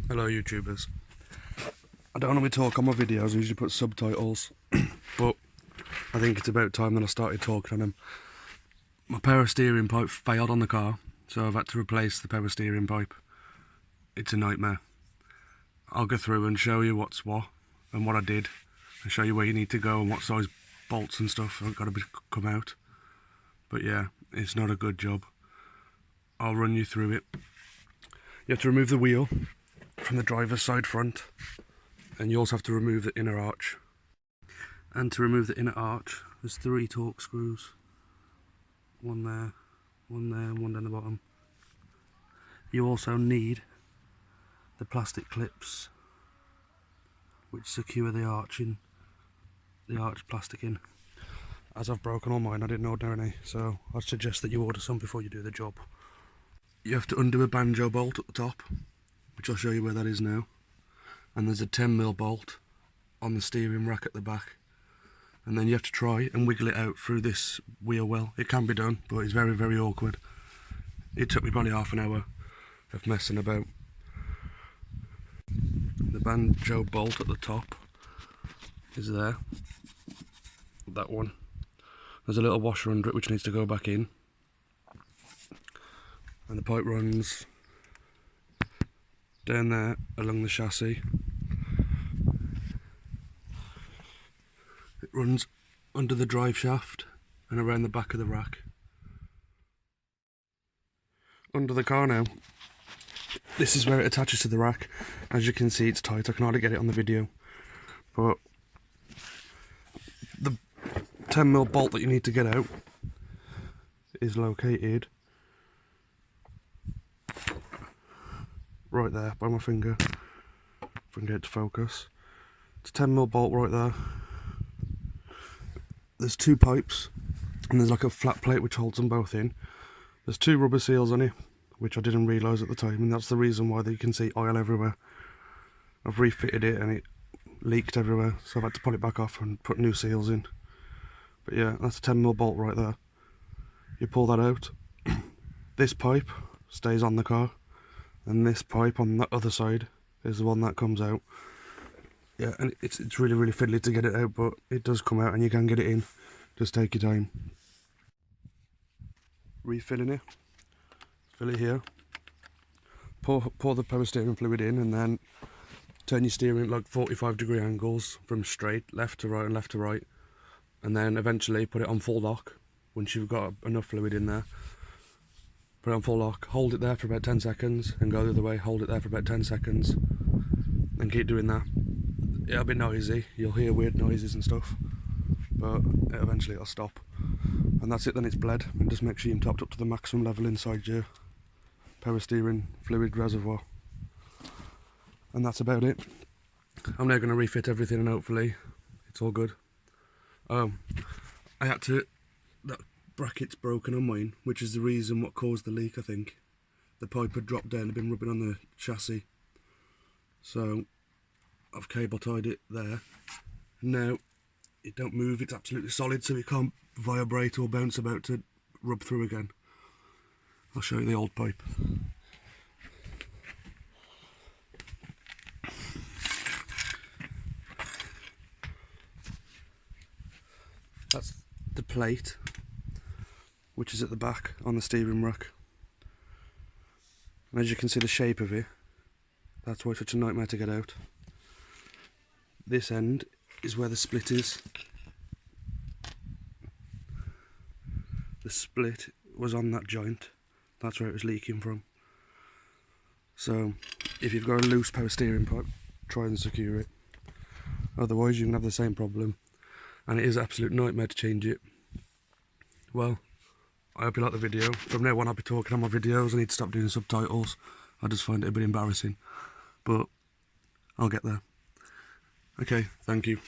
Hello YouTubers. I don't normally talk on my videos, I usually put subtitles, but I think it's about time that I started talking on them. My power steering pipe failed on the car, so I've had to replace the power steering pipe. It's a nightmare. I'll go through and show you what's what and what I did, and show you where you need to go and what size bolts and stuff have got to come out. But yeah, it's not a good job. I'll run you through it. You have to remove the wheel from the driver's side front, and you also have to remove the inner arch. And to remove the inner arch, there's 3 torque screws. One there, and one down the bottom. You also need the plastic clips which secure the arch plastic in. As I've broken all mine, I didn't order any, so I'd suggest that you order some before you do the job. You have to undo a banjo bolt at the top, which I'll show you where that is now. And there's a 10mm bolt on the steering rack at the back. And then you have to try and wiggle it out through this wheel well. It can be done, but it's very, very awkward. It took me probably half an hour of messing about. The banjo bolt at the top is there. That one. There's a little washer under it which needs to go back in. And the pipe runs down there along the chassis. It runs under the drive shaft and around the back of the rack. Under the car now, this is where it attaches to the rack. As you can see, it's tight. I can hardly get it on the video, but the 10mm bolt that you need to get out is located right there by my finger. If I can get it to focus. It's a 10mm bolt right there. There's 2 pipes and there's like a flat plate which holds them both in. There's 2 rubber seals on it, which I didn't realise at the time, and that's the reason why you can see oil everywhere. I've refitted it and it leaked everywhere, so I've had to pull it back off and put new seals in. But yeah, that's a 10mm bolt right there. You pull that out. This pipe stays on the car, and this pipe on that other side is the one that comes out. Yeah, and it's really, really fiddly to get it out, but it does come out and you can get it in. Just take your time. Refilling it. Fill it here. Pour the power steering fluid in, and then turn your steering at like 45-degree angles from straight, left to right and left to right. And then eventually put it on full lock once you've got enough fluid in there. Put it on full lock, hold it there for about 10 seconds and go the other way, hold it there for about 10 seconds and keep doing that. It'll be noisy, you'll hear weird noises and stuff, but eventually it'll stop. And that's it, then it's bled, and just make sure you're topped up to the maximum level inside your power steering fluid reservoir. And that's about it. I'm now going to refit everything and hopefully it's all good. I had to, that bracket's broken on mine, which is the reason what caused the leak, I think. The pipe had dropped down and been rubbing on the chassis. So I've cable tied it there. Now it don't move, it's absolutely solid, so it can't vibrate or bounce about to rub through again. I'll show you the old pipe. That's the plate which is at the back on the steering rack. And as you can see the shape of it, that's why it's such a nightmare to get out. This end is where the split is. The split was on that joint, that's where it was leaking from. So if you've got a loose power steering pipe, try and secure it. Otherwise you can have the same problem, and it is an absolute nightmare to change it. Well, I hope you like the video. From now on I'll be talking on my videos. I need to stop doing subtitles. I just find it a bit embarrassing, but I'll get there. Okay, thank you.